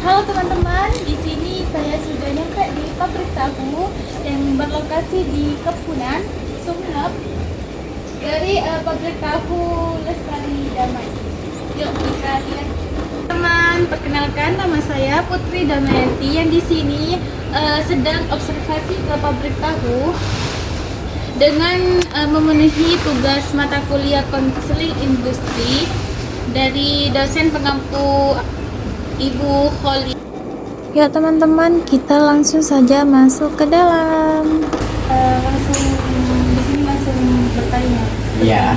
Halo teman-teman, di sini saya sudah nyampe di pabrik tahu yang berlokasi di Kepunan, Sumeneb. Dari pabrik tahu Lestari Damai. Yuk kita lihat. Teman, perkenalkan nama saya Putri Damayanti yang di sini sedang observasi ke pabrik tahu dengan memenuhi tugas mata kuliah konseling industri dari dosen pengampu Ibu Holly. Yuk teman-teman, kita langsung saja masuk ke dalam. Langsung bertanya. Ya.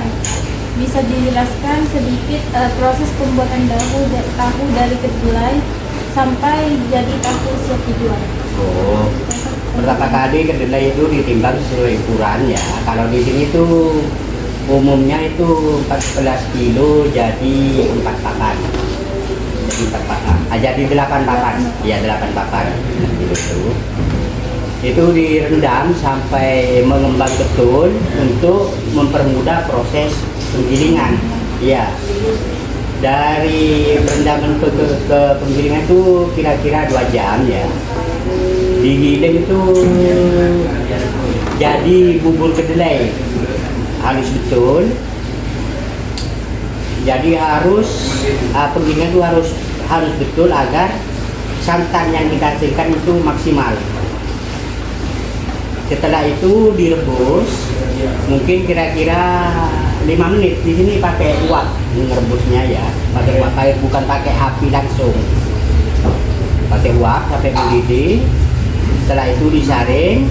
Bisa dijelaskan sedikit proses pembuatan tahu dari kedelai sampai jadi tahu siap dijual? Oh, pertama kali kedelai itu ditimbang sesuai ukuran ya. Kalau di sini tuh umumnya itu 14 kilo jadi 4 pakan. Jadi 4 pakan. Jadi 8 pakan. Ya 8 pakan. Itu direndam sampai mengembang betul untuk mempermudah proses penggilingan. Ya. Dari rendaman ke penggilingan itu kira-kira 2 jam ya. Digiling itu jadi bubur kedelai halus betul. Jadi harus penggilingan itu harus betul agar santan yang kita hasilkan itu maksimal. Setelah itu direbus mungkin kira-kira 5 menit. Di sini pakai uap merebusnya ya, pakai uap, bukan pakai api langsung. Pakai uap sampai mendidih. Setelah itu disaring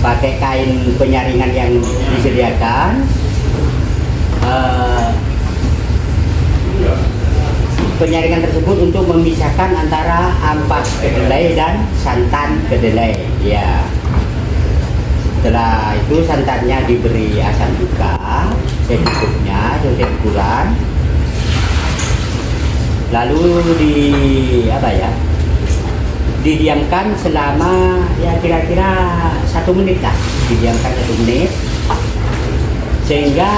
pakai kain penyaringan yang disediakan. Penyaringan tersebut untuk memisahkan antara ampas kedelai dan santan kedelai. Ya. Setelah itu santannya diberi asam juga secukupnya, sesuai ukuran. Lalu didiamkan selama ya kira-kira 1 menit lah. Didiamkan 1 menit sehingga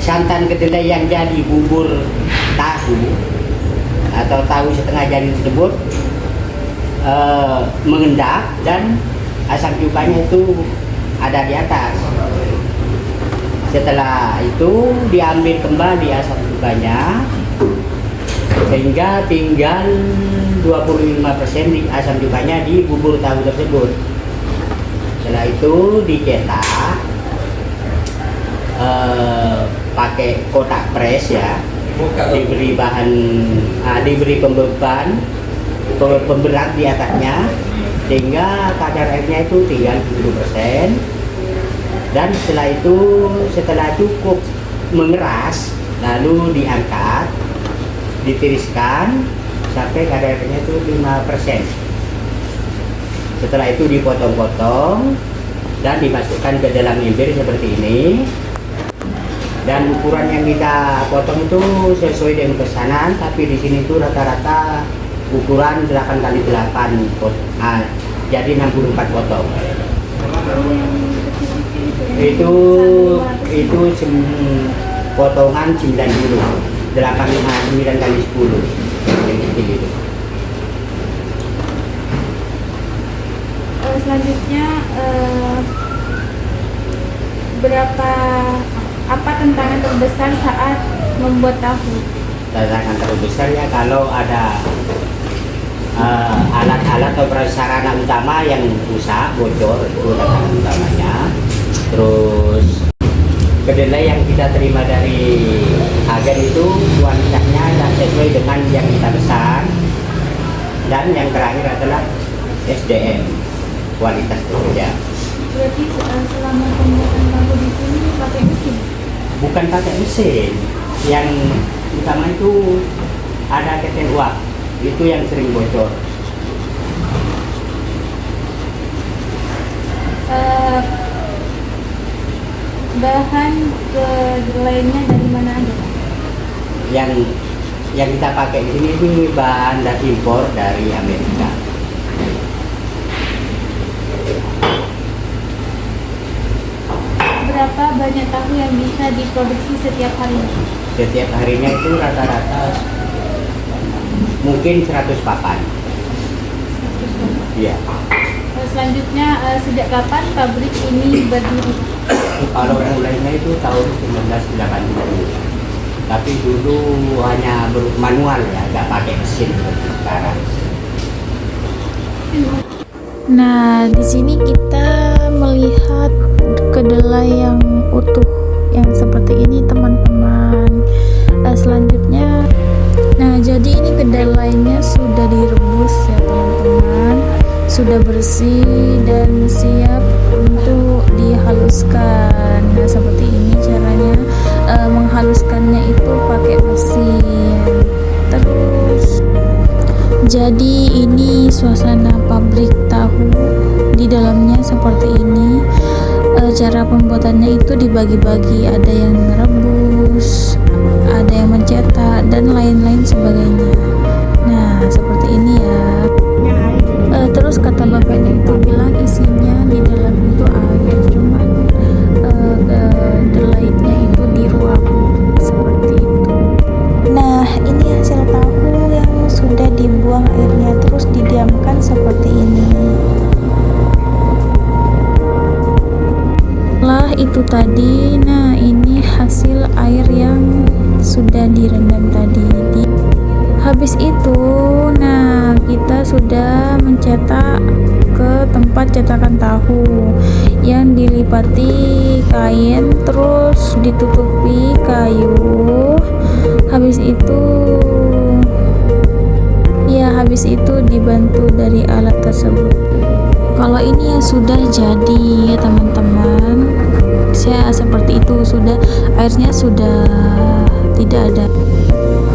santan kedelai yang jadi bubur tahu atau tahu setengah jadi tersebut mengendap dan asam cukanya itu ada di atas. Setelah itu diambil kembali asam cukanya sehingga tinggal 25% di asam cukanya di bubur tahu tersebut. Setelah itu dicetak pakai kotak pres ya, diberi pemberat di atasnya sehingga kadar airnya itu tinggal 70%. Dan setelah cukup mengeras lalu diangkat, ditiriskan sampai kadar airnya itu 5%. Setelah itu dipotong-potong dan dimasukkan ke dalam ember seperti ini. Dan ukuran yang kita potong itu sesuai dengan pesanan, tapi di sini itu rata-rata ukuran 8x8 jadi 64 potong. Itu potongan 9 kilo, 9 kali 10 yang kecil itu. Selanjutnya apa tantangan terbesar saat membuat tahu? Tantangan terbesar ya kalau ada alat-alat atau prasarana utama yang rusak, bocor, itu tantangan utamanya. Terus kedelai yang kita terima dari agen itu kualitasnya tidak sesuai dengan yang kita pesan. Dan yang terakhir adalah SDM, kualitas kerja. Berarti selama pembuatan tahu di sini pakai mesin? Bukan pakai mesin, yang utama itu ada ketel uap, itu yang sering bocor. Bahan kedelainya dari mana aja? Yang kita pakai di sini itu bahan impor dari Amerika. Berapa banyak tahu yang bisa diproduksi setiap harinya? Setiap harinya itu rata-rata mungkin 100 papan. Iya. Selanjutnya sejak kapan pabrik ini berdiri? Kalau mulainya itu tahun 1980. Tapi dulu hanya manual ya, nggak pakai mesin seperti sekarang. Nah, di sini kita melihat kedelai yang utuh yang seperti ini, teman-teman. Selanjutnya, nah jadi ini kedelainya sudah direbus ya, teman-teman. Sudah bersih dan siap untuk dihaluskan. Nah, seperti ini caranya. Menghaluskannya itu pakai mesin. Terus jadi ini suasana pabrik tahu, di dalamnya seperti ini. Cara pembuatannya itu dibagi-bagi, ada yang rebus, ada yang mencetak, dan lain-lain sebagainya. Nah, seperti ini ya. Terus kata bapaknya itu bilang isinya di dalam itu air, cuma kedelainya itu diruap seperti itu. Nah, ini hasil tahu yang sudah dibuang airnya, terus didiamkan seperti ini. Setelah itu tadi, nah ini hasil air yang sudah direndam tadi. Habis itu, nah kita sudah mencetak ke tempat cetakan tahu yang dilipati kain, terus ditutupi kayu. Habis itu dibantu dari alat tersebut. Kalau ini ya sudah jadi ya teman-teman, saya seperti itu, sudah airnya sudah tidak ada.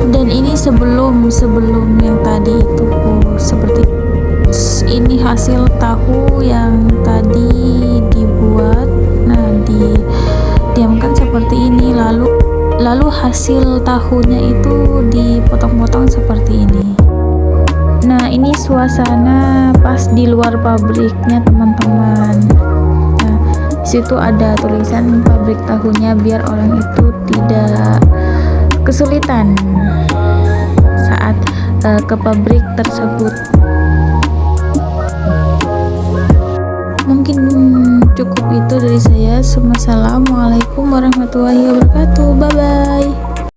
Dan ini sebelum yang tadi itu seperti ini hasil tahu yang tadi dibuat. Nah, didiamkan seperti ini, lalu hasil tahunya itu dipotong-potong seperti ini. Nah, ini suasana pas di luar pabriknya, teman-teman. Nah, situ ada tulisan pabrik tahunya biar orang itu tidak kesulitan saat ke pabrik tersebut. Mungkin cukup itu dari saya. Wassalamualaikum warahmatullahi wabarakatuh. Bye bye.